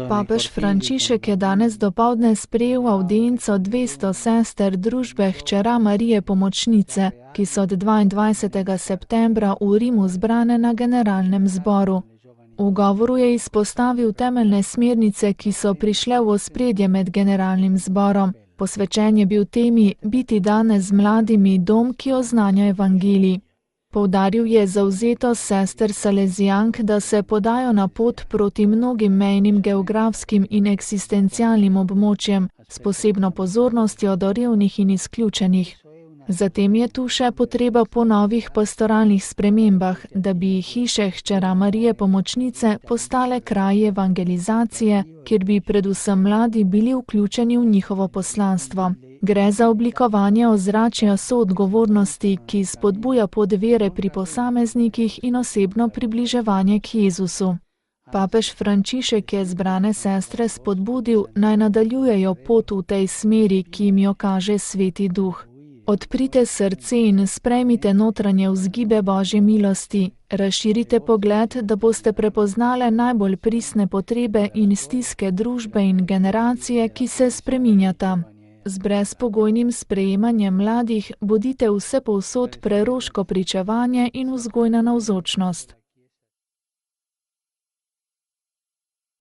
Papež Frančišek je danes dopoldne sprejel avdienco 200 sester družbe Hčera Marije Pomočnice, ki so od 22. septembra v Rimu zbrane na generalnem zboru. V govoru je izpostavil temeljne smernice, ki so prišle v ospredje med generalnim zborom. Posvečen je bil temi biti danes z mladimi dom, ki oznanja evangelij. Poudaril je zavzetost sester Salezijank, da se podajo na pot proti mnogim mejnim geografskim in eksistencialnim območjem, s posebno pozornostjo do revnih in izključenih. Zatem je tu še potreba po novih pastoralnih spremembah, da bi hiše Hčera Marije Pomočnice postale kraji evangelizacije, kjer bi predvsem mladi bili vključeni v njihovo poslanstvo. Gre za oblikovanje ozračja soodgovornosti, ki spodbuja pot vere pri posameznikih in osebno približevanje k Jezusu. Papež Frančišek je zbrane sestre spodbudil, naj nadaljujejo pot v tej smeri, ki jim jo kaže Sveti Duh. Odprite srce in sprejmite notranje vzgibe Božje milosti, razširite pogled, da boste prepoznale najbolj pristne potrebe in stiske družbe in generacije, ki se spreminjata. Z brezpogojnim sprejemanjem mladih bodite vsepovsod preroško pričevanje in vzgojna navzočnost.